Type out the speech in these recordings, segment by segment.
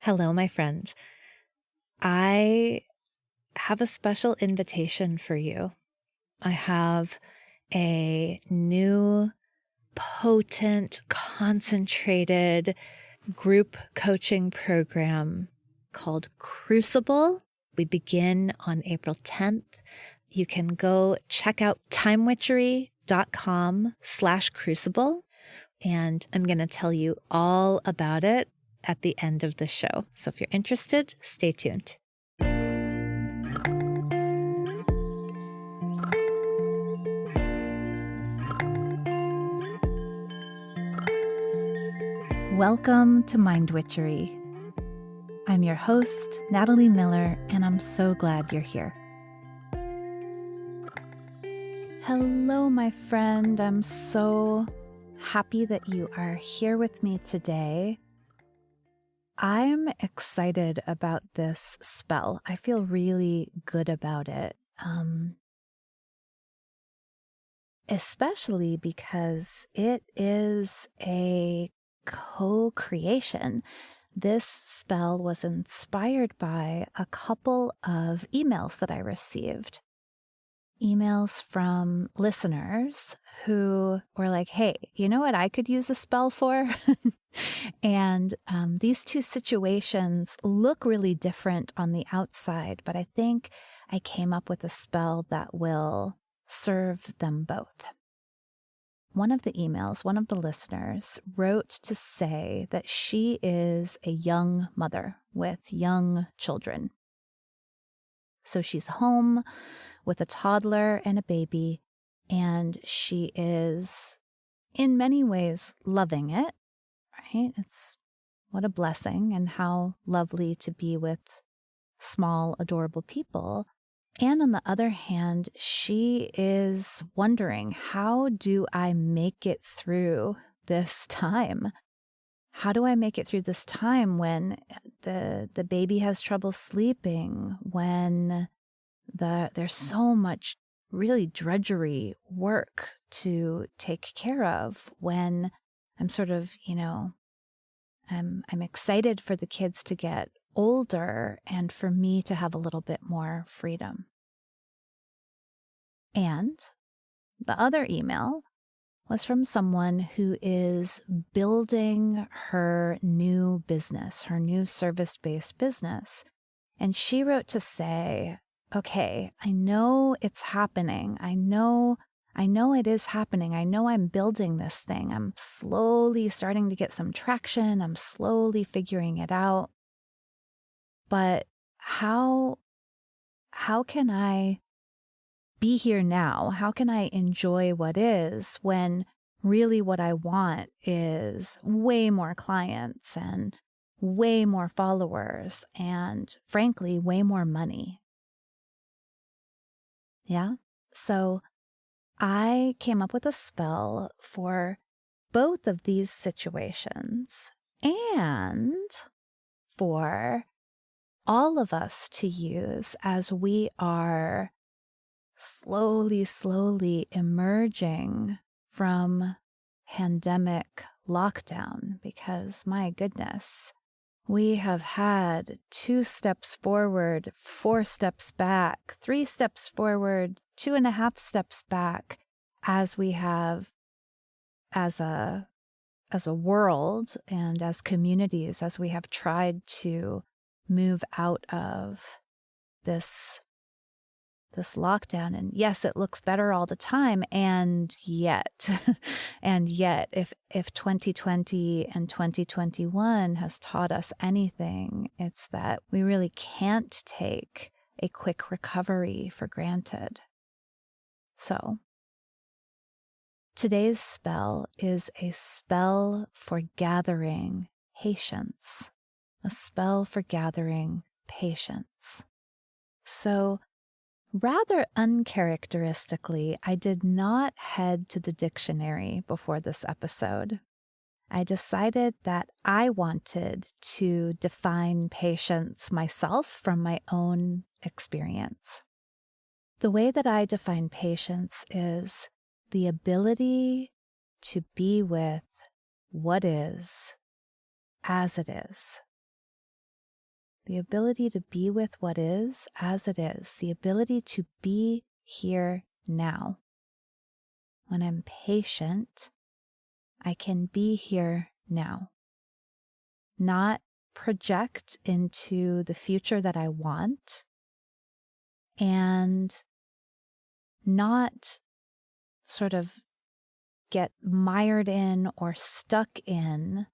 Hello, my friend. I have a special invitation for you. I have a new, potent, concentrated group coaching program called Crucible. We begin on April 10th. You can go check out timewitchery.com/crucible, and I'm going to tell you all about it at the end of the show. So if you're interested, stay tuned. Welcome to Mind Witchery. I'm your host, Natalie Miller, and I'm so glad you're here. Hello, my friend. I'm so happy that you are here with me today. I'm excited about this spell. I feel really good about it. Especially because it is a co-creation. This spell was inspired by a couple of emails that I received. Emails from listeners who were like, hey, you know what I could use a spell for? And these two situations look really different on the outside, but I think I came up with a spell that will serve them both. One of the emails, one of the listeners wrote to say that she is a young mother with young children. So she's home with a toddler and a baby, and she is in many ways loving it, right? It's what a blessing and how lovely to be with small, adorable people. And on the other hand, she is wondering, how do I make it through this time? How do I make it through this time when the baby has trouble sleeping, when there's so much really drudgery work to take care of, when I'm sort of, I'm excited for the kids to get older and for me to have a little bit more freedom. And the other email was from someone who is building her new business, her new service-based business. And she wrote to say, okay, I know it's happening. I know it is happening. I know I'm building this thing. I'm slowly starting to get some traction. I'm slowly figuring it out. But how can I be here now? How can I enjoy what is when really what I want is way more clients and way more followers and, frankly, way more money? Yeah. So I came up with a spell for both of these situations and for all of us to use as we are slowly emerging from pandemic lockdown, because my goodness, we have had 2 steps forward, 4 steps back, 3 steps forward, 2.5 steps back, as we have as a world and as communities, as we have tried to move out of this lockdown. And yes, it looks better all the time. And yet, if 2020 and 2021 has taught us anything, it's that we really can't take a quick recovery for granted. So today's spell is a spell for gathering patience, a spell for gathering patience. So rather uncharacteristically, I did not head to the dictionary before this episode. I decided that I wanted to define patience myself from my own experience. The way that I define patience is the ability to be with what is as it is, the ability to be with what is as it is, the ability to be here now. When I'm patient, I can be here now. Not project into the future that I want, and not sort of get mired in or stuck in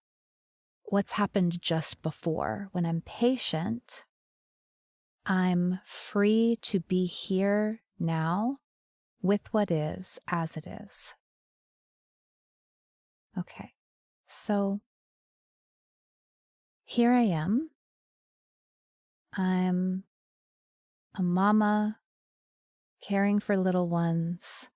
what's happened just before. When I'm patient, I'm free to be here now with what is as it is. Okay, so here I am. I'm a mama caring for little ones,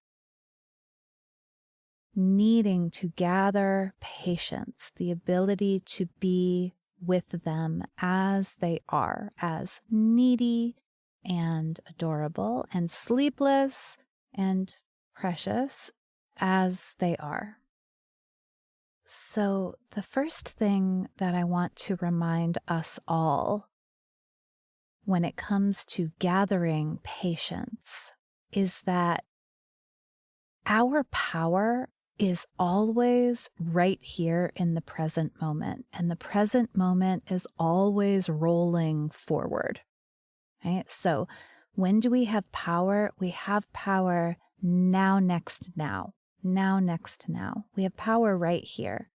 needing to gather patience, the ability to be with them as they are, as needy and adorable and sleepless and precious as they are. So the first thing that I want to remind us all when it comes to gathering patience is that our power is always right here in the present moment, and the present moment is always rolling forward, right? So when do we have power? We have power now, next, now. Now, next, now. We have power right here.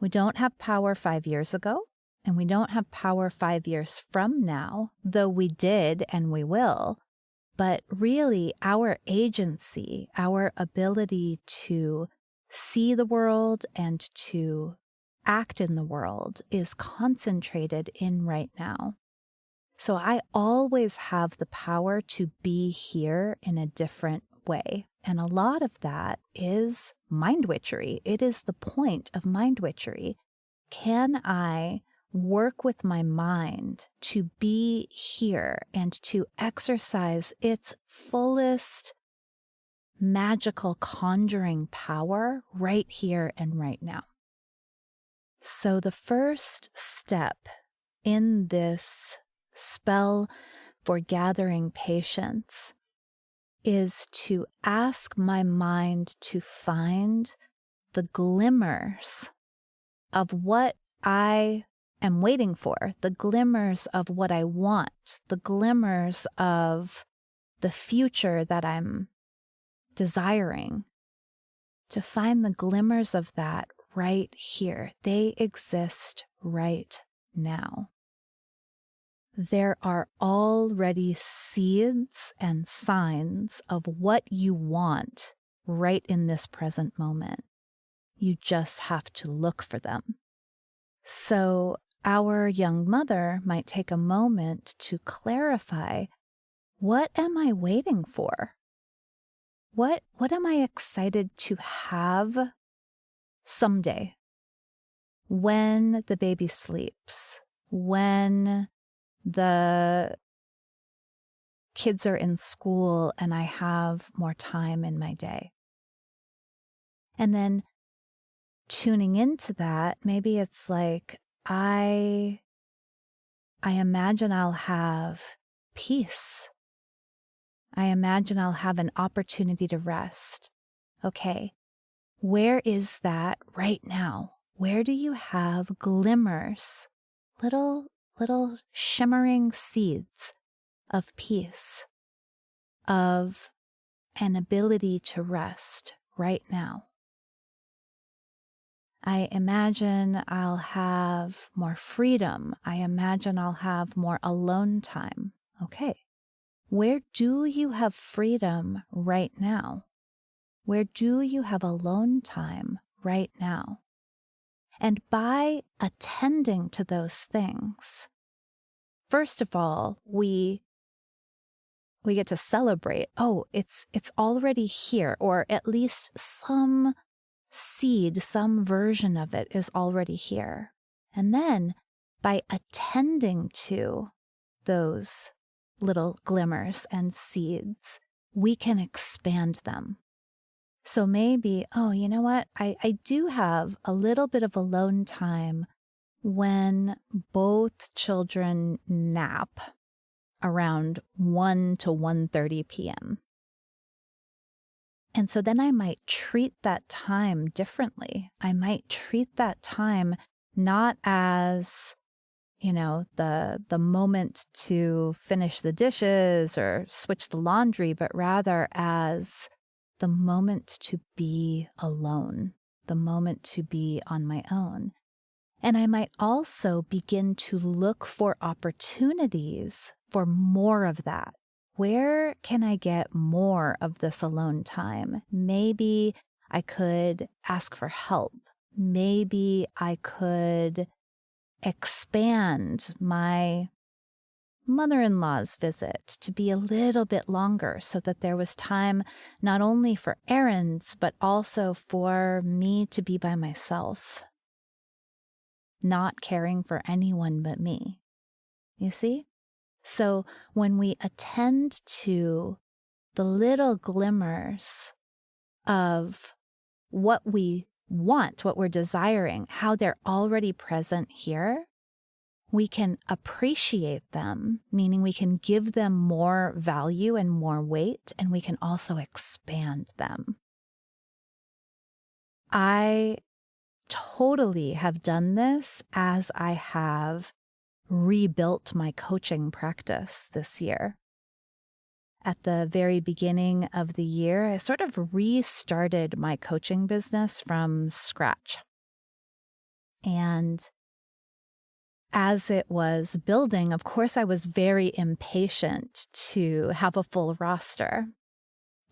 We don't have power 5 years ago, and we don't have power 5 years from now, though we did and we will. But really, our agency, our ability to see the world and to act in the world is concentrated in right now. So I always have the power to be here in a different way. And a lot of that is mind witchery. It is the point of mind witchery. Can I work with my mind to be here and to exercise its fullest magical conjuring power right here and right now? So the first step in this spell for gathering patience is to ask my mind to find the glimmers of what I am waiting for, the glimmers of what I want, the glimmers of the future that I'm desiring, to find the glimmers of that right here. They exist right now. There are already seeds and signs of what you want right in this present moment. You just have to look for them. So our young mother might take a moment to clarify, what am I waiting for? What am I excited to have someday? When the baby sleeps, when the kids are in school and I have more time in my day. And then tuning into that, maybe it's like, I imagine I'll have peace. I imagine I'll have an opportunity to rest. Okay, where is that right now? Where do you have glimmers, little shimmering seeds of peace, of an ability to rest right now? I imagine I'll have more freedom. I imagine I'll have more alone time. Okay, where do you have freedom right now? Where do you have alone time right now? And by attending to those things, first of all, we get to celebrate. Oh, it's already here, or at least some seed, some version of it is already here. And then by attending to those little glimmers and seeds, we can expand them. So maybe, oh, you know what? I do have a little bit of alone time when both children nap around 1 to 1:30 p.m. And so then I might treat that time differently. I might treat that time not as, the moment to finish the dishes or switch the laundry, but rather as the moment to be alone, the moment to be on my own. And I might also begin to look for opportunities for more of that. Where can I get more of this alone time? Maybe I could ask for help. Maybe I could expand my mother-in-law's visit to be a little bit longer so that there was time not only for errands, but also for me to be by myself, not caring for anyone but me. You see? So when we attend to the little glimmers of what we want, what we're desiring, how they're already present here, we can appreciate them, meaning we can give them more value and more weight, and we can also expand them. I totally have done this as I have rebuilt my coaching practice this year. At the very beginning of the year, I sort of restarted my coaching business from scratch. And as it was building, of course, I was very impatient to have a full roster.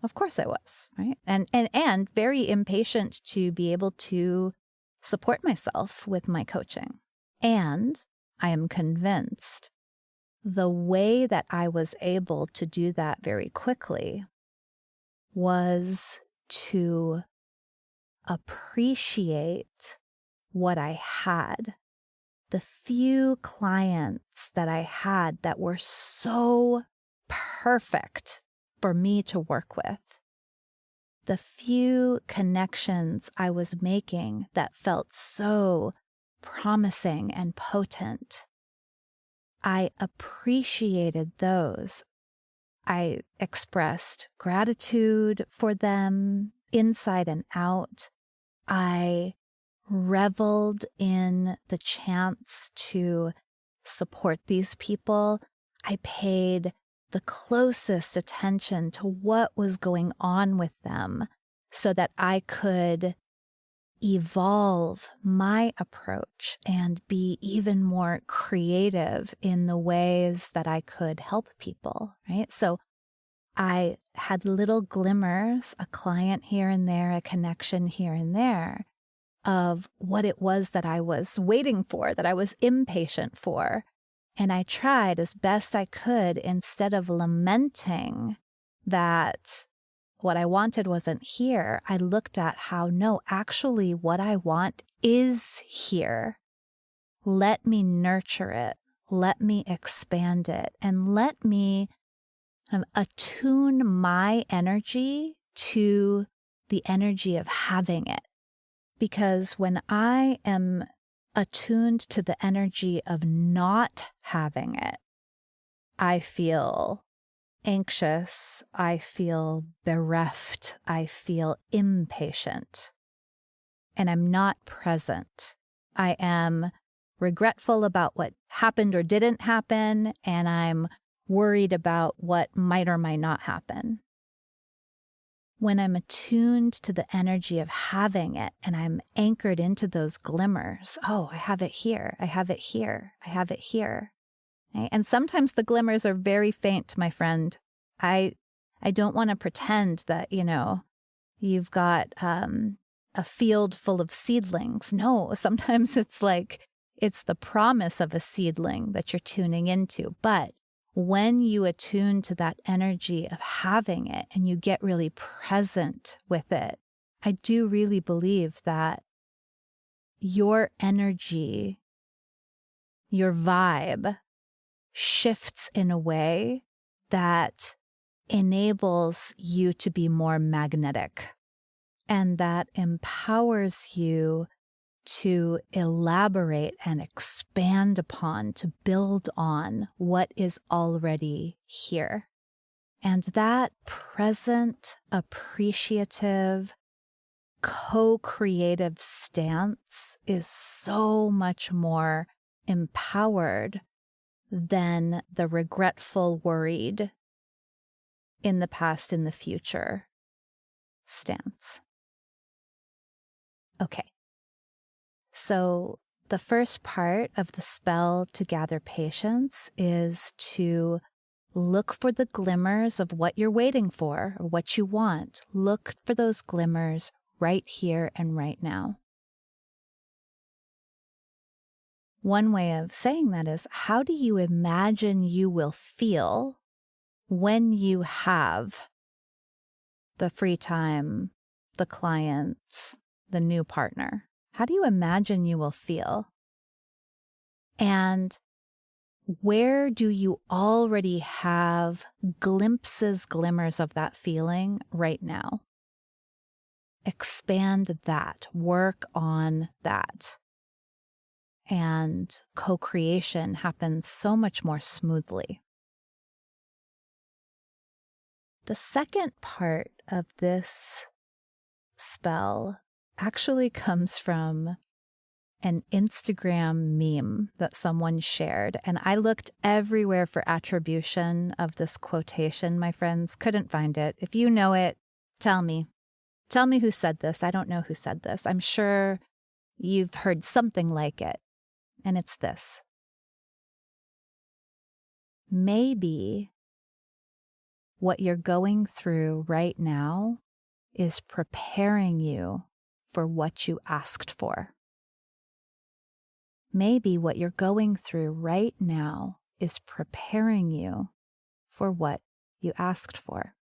Of course I was, right? And very impatient to be able to support myself with my coaching. And I am convinced the way that I was able to do that very quickly was to appreciate what I had. The few clients that I had that were so perfect for me to work with. The few connections I was making that felt so promising and potent. I appreciated those. I expressed gratitude for them inside and out. I reveled in the chance to support these people. I paid the closest attention to what was going on with them so that I could evolve my approach and be even more creative in the ways that I could help people, right? So I had little glimmers, a client here and there, a connection here and there of what it was that I was waiting for, that I was impatient for. And I tried as best I could, instead of lamenting that what I wanted wasn't here, I looked at how, no, actually what I want is here. Let me nurture it. Let me expand it. And let me attune my energy to the energy of having it. Because when I am attuned to the energy of not having it, I feel anxious, I feel bereft, I feel impatient, and I'm not present. I am regretful about what happened or didn't happen, and I'm worried about what might or might not happen. When I'm attuned to the energy of having it and I'm anchored into those glimmers, oh, I have it here, I have it here, I have it here. Right? And sometimes the glimmers are very faint, my friend. I don't want to pretend that, you've got a field full of seedlings. No, sometimes it's the promise of a seedling that you're tuning into. But when you attune to that energy of having it and you get really present with it, I do really believe that your energy, your vibe shifts in a way that enables you to be more magnetic and that empowers you to elaborate and expand upon, to build on what is already here. And that present, appreciative, co-creative stance is so much more empowered than the regretful, worried, in the past, in the future stance. Okay. So the first part of the spell to gather patience is to look for the glimmers of what you're waiting for or what you want. Look for those glimmers right here and right now. One way of saying that is, how do you imagine you will feel when you have the free time, the clients, the new partner? How do you imagine you will feel? And where do you already have glimpses, glimmers of that feeling right now? Expand that, work on that. And co-creation happens so much more smoothly. The second part of this spell actually comes from an Instagram meme that someone shared, and I looked everywhere for attribution of this quotation, my friends. Couldn't find it. If you know it, tell me. Tell me who said this. I don't know who said this. I'm sure you've heard something like it, and it's this. Maybe what you're going through right now is preparing you for what you asked for. Maybe what you're going through right now is preparing you for what you asked for.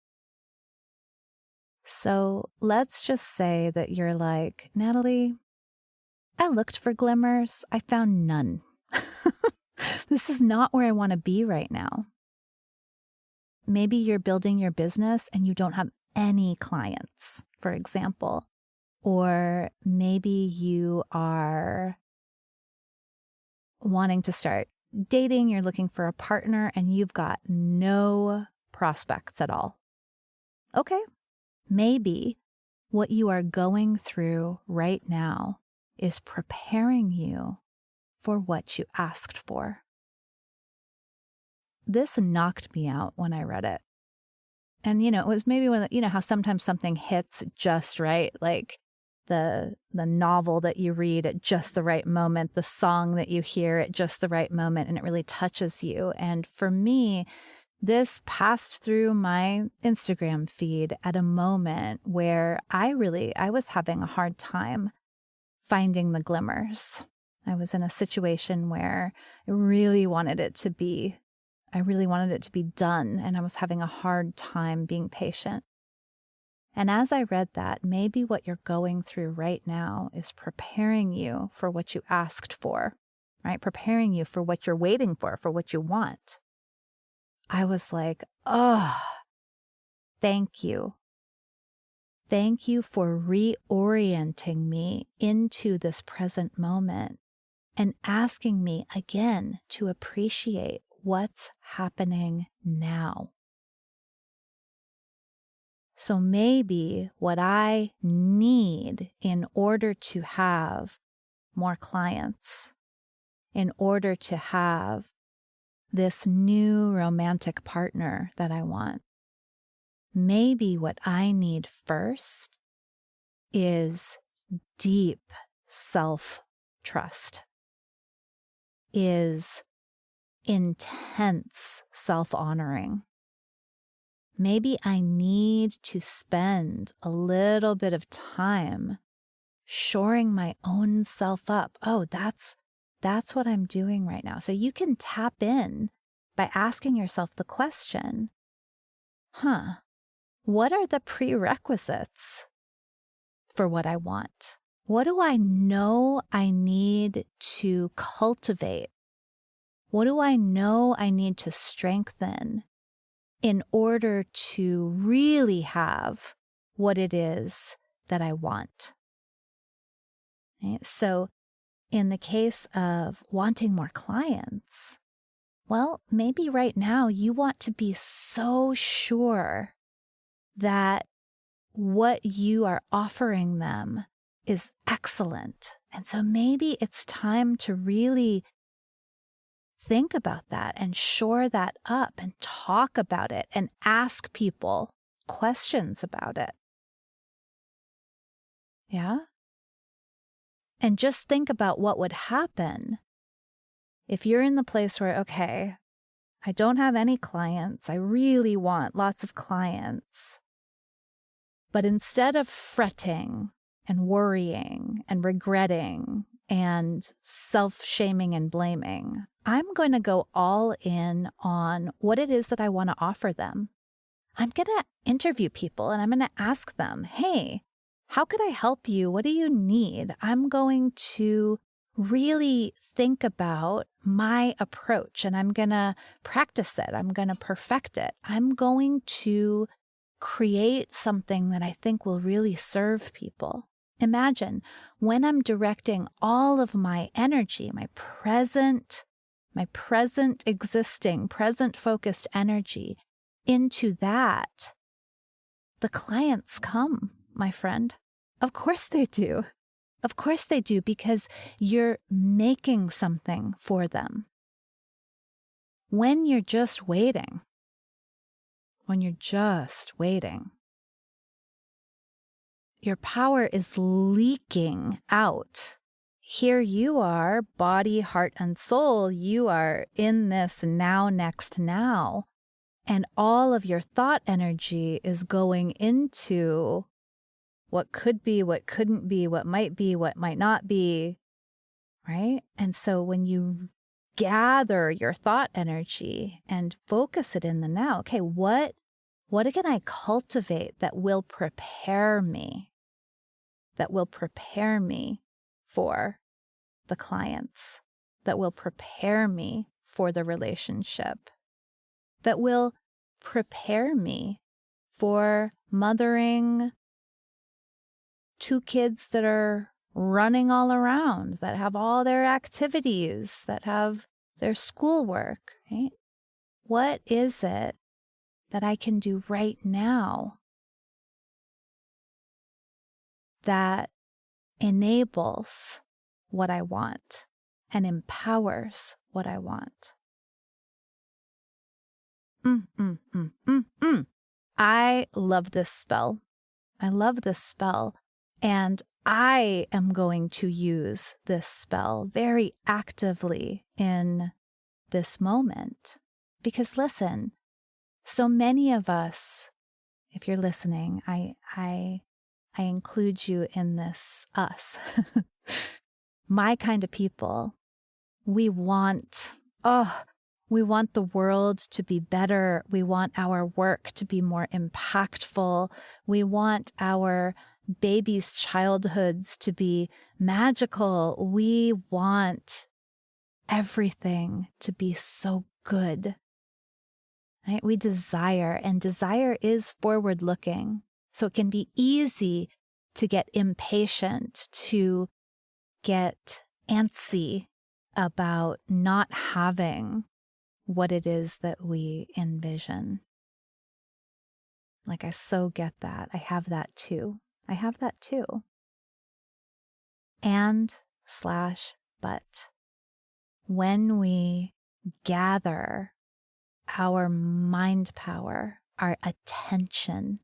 So let's just say that you're like, Natalie, I looked for glimmers. I found none. This is not where I want to be right now. Maybe you're building your business and you don't have any clients, for example. Or maybe you are wanting to start dating, you're looking for a partner, and you've got no prospects at all. Okay, maybe what you are going through right now is preparing you for what you asked for. This knocked me out when I read it. And, it was maybe when, how sometimes something hits just right, like the novel that you read at just the right moment, the song that you hear at just the right moment, and it really touches you. And for me, this passed through my Instagram feed at a moment where I was having a hard time finding the glimmers. I was in a situation where I really wanted it to be done, and I was having a hard time being patient. And as I read that, maybe what you're going through right now is preparing you for what you asked for, right? Preparing you for what you're waiting for what you want. I was like, oh, thank you. Thank you for reorienting me into this present moment and asking me again to appreciate what's happening now. So maybe what I need in order to have more clients, in order to have this new romantic partner that I want, maybe what I need first is deep self-trust, is intense self-honoring. Maybe I need to spend a little bit of time shoring my own self up. Oh, that's what I'm doing right now. So you can tap in by asking yourself the question, what are the prerequisites for what I want? What do I know I need to cultivate? What do I know I need to strengthen in order to really have what it is that I want? Right? So in the case of wanting more clients, well, maybe right now you want to be so sure that what you are offering them is excellent. And so maybe it's time to really think about that and shore that up and talk about it and ask people questions about it. Yeah? And just think about what would happen if you're in the place where, okay, I don't have any clients. I really want lots of clients. But instead of fretting and worrying and regretting and self-shaming and blaming, I'm going to go all in on what it is that I want to offer them. I'm going to interview people and I'm going to ask them, hey, how could I help you? What do you need? I'm going to really think about my approach and I'm going to practice it. I'm going to perfect it. I'm going to create something that I think will really serve people. Imagine when I'm directing all of my energy, my present existing, present focused energy into that, the clients come, my friend. Of course they do. Of course they do, because you're making something for them. When you're just waiting, your power is leaking out. Here you are, body, heart, and soul. You are in this now, next, now. And all of your thought energy is going into what could be, what couldn't be, what might not be, right? And so when you gather your thought energy and focus it in the now, okay, what can I cultivate that will prepare me? That will prepare me for the clients, that will prepare me for the relationship, that will prepare me for mothering 2 kids that are running all around, that have all their activities, that have their schoolwork, right? What is it that I can do right now that enables what I want and empowers what I want? I love this spell. And I am going to use this spell very actively in this moment. Because listen, so many of us, if you're listening, I include you in this, us. My kind of people, we want the world to be better. We want our work to be more impactful. We want our babies' childhoods to be magical. We want everything to be so good. Right? We desire, and desire is forward-looking. So it can be easy to get impatient, to get antsy about not having what it is that we envision. Like, I so get that. I have that too. And/but when we gather our mind power, our attention,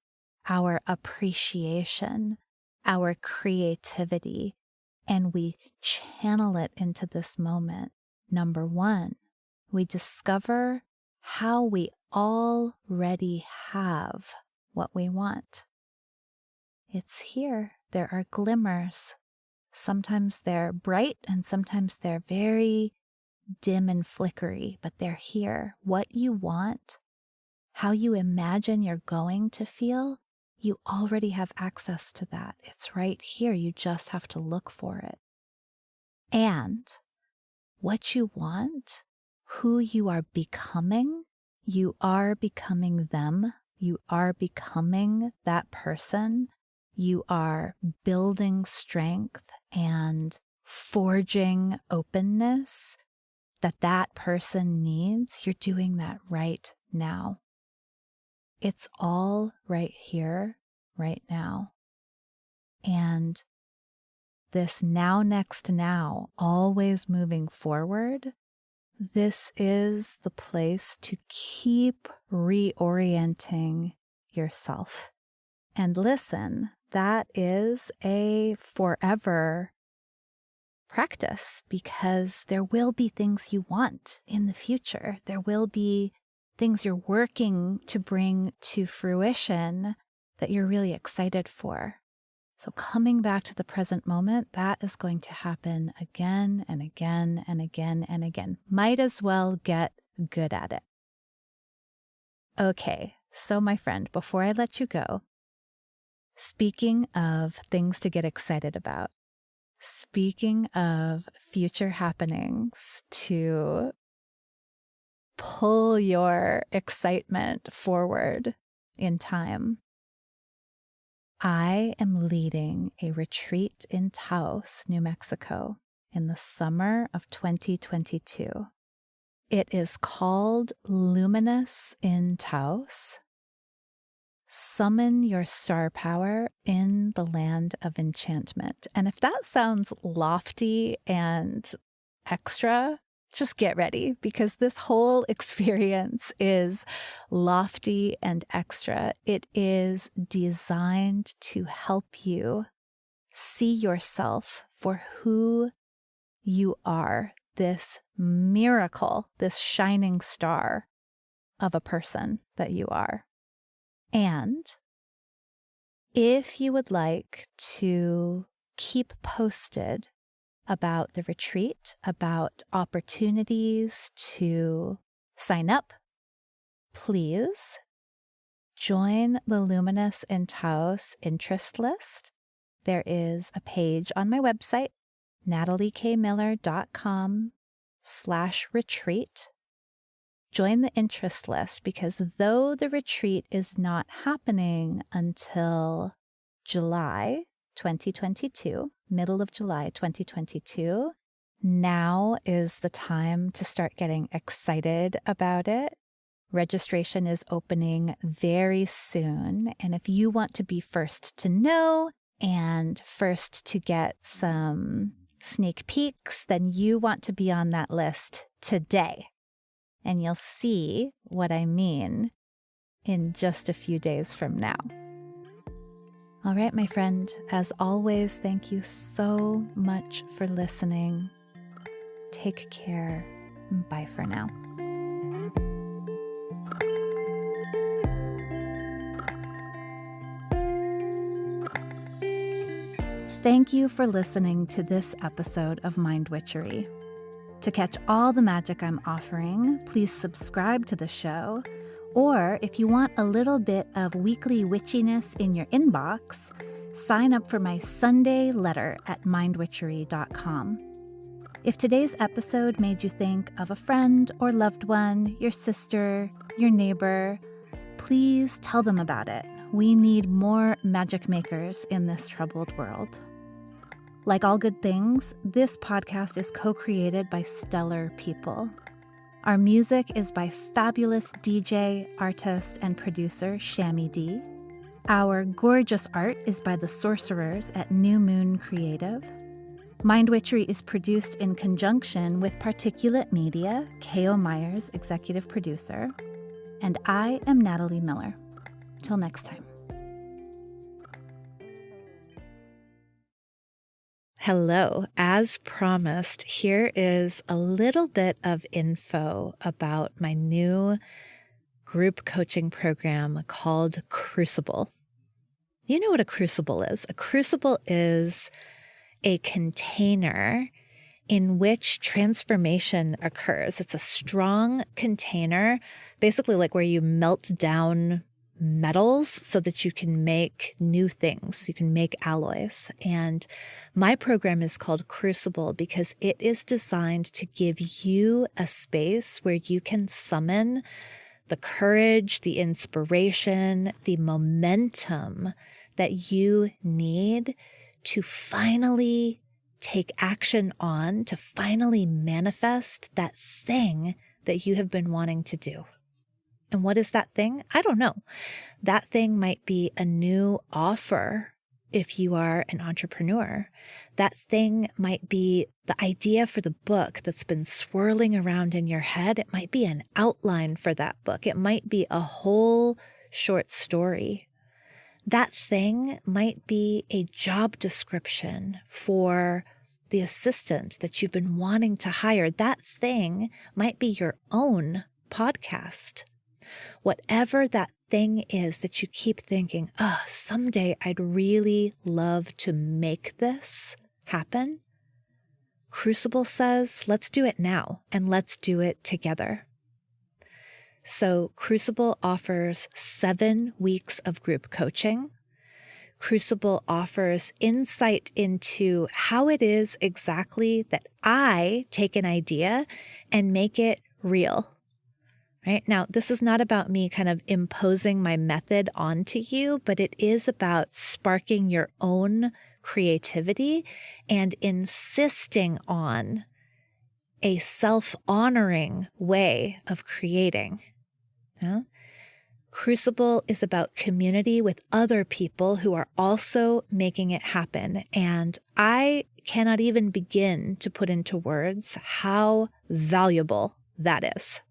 our appreciation, our creativity, and we channel it into this moment, number 1, we discover how we already have what we want. It's here. There are glimmers. Sometimes they're bright and sometimes they're very dim and flickery, but they're here. What you want, how you imagine you're going to feel, you already have access to that. It's right here. You just have to look for it. And what you want, who you are becoming them. You are becoming that person. You are building strength and forging openness that person needs, you're doing that right now. It's all right here, right now. And this now, next now, always moving forward, this is the place to keep reorienting yourself. And listen, that is a forever practice, because there will be things you want in the future. There will be things you're working to bring to fruition that you're really excited for. So coming back to the present moment, that is going to happen again and again and again and again. Might as well get good at it. Okay, so my friend, before I let you go, speaking of things to get excited about, speaking of future happenings to pull your excitement forward in time, I am leading a retreat in Taos, New Mexico, in the summer of 2022. It is called Luminous in Taos. Summon your star power in the land of enchantment. And if that sounds lofty and extra, just get ready, because this whole experience is lofty and extra. It is designed to help you see yourself for who you are, this miracle, this shining star of a person that you are. And if you would like to keep posted about the retreat, about opportunities to sign up, please join the Luminous in Taos interest list. There is a page on my website, nataliekmiller.com/retreat. Join the interest list, because though the retreat is not happening until July 2022, middle of July 2022, now is the time to start getting excited about it. Registration is opening very soon, and if you want to be first to know and first to get some sneak peeks, then you want to be on that list today. And you'll see what I mean in just a few days from now. All right, my friend, as always, thank you so much for listening. Take care. Bye for now. Thank you for listening to this episode of Mind Witchery. To catch all the magic I'm offering, please subscribe to the show. Or if you want a little bit of weekly witchiness in your inbox, sign up for my Sunday letter at mindwitchery.com. If today's episode made you think of a friend or loved one, your sister, your neighbor, please tell them about it. We need more magic makers in this troubled world. Like all good things, this podcast is co-created by stellar people. Our music is by fabulous DJ, artist, and producer Shammy D. Our gorgeous art is by the sorcerers at New Moon Creative. Mind Witchery is produced in conjunction with Particulate Media, K.O. Myers, executive producer. And I am Natalie Miller. Till next time. Hello. As promised, here is a little bit of info about my new group coaching program called Crucible. You know what a crucible is? A crucible is a container in which transformation occurs. It's a strong container, basically like where you melt down metals so that you can make new things. You can make alloys. And my program is called Crucible because it is designed to give you a space where you can summon the courage, the inspiration, the momentum that you need to finally take action on to finally manifest that thing that you have been wanting to do. And what is that thing? I don't know. That thing might be a new offer if you are an entrepreneur. That thing might be the idea for the book that's been swirling around in your head. It might be an outline for that book. It might be a whole short story. That thing might be a job description for the assistant that you've been wanting to hire. That thing might be your own podcast. Whatever that thing is that you keep thinking, oh, someday I'd really love to make this happen. Crucible says, let's do it now and let's do it together. So Crucible offers 7 weeks of group coaching. Crucible offers insight into how it is exactly that I take an idea and make it real. Right? Now, this is not about me kind of imposing my method onto you, but it is about sparking your own creativity and insisting on a self-honoring way of creating. Yeah? Crucible is about community with other people who are also making it happen. And I cannot even begin to put into words how valuable that is.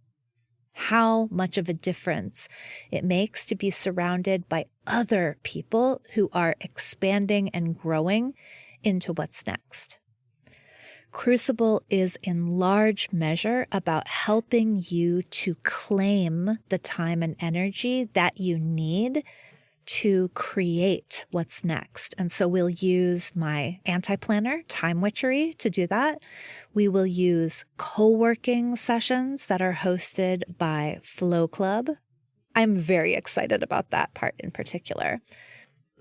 How much of a difference it makes to be surrounded by other people who are expanding and growing into what's next. Crucible is in large measure about helping you to claim the time and energy that you need to create what's next. And so we'll use my anti-planner, Time Witchery, to do that. We will use co-working sessions that are hosted by Flow Club. I'm very excited about that part in particular.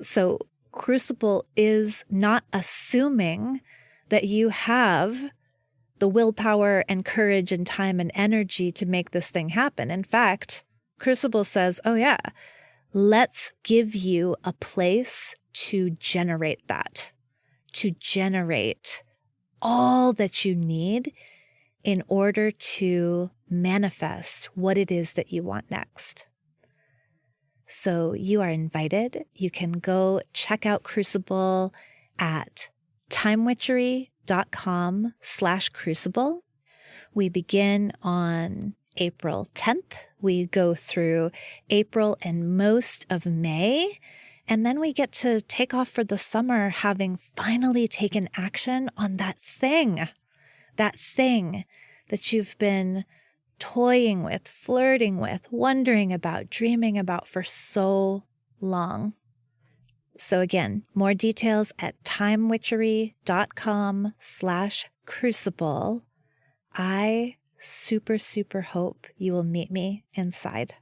So Crucible is not assuming that you have the willpower and courage and time and energy to make this thing happen. In fact, Crucible says, oh yeah, let's give you a place to generate that, to generate all that you need in order to manifest what it is that you want next. So you are invited. You can go check out Crucible at timewitchery.com/crucible. We begin on April 10th. We go through April and most of May, and then we get to take off for the summer having finally taken action on that thing that you've been toying with, flirting with, wondering about, dreaming about for so long. So again, more details at timewitchery.com/crucible. I super hope you will meet me inside.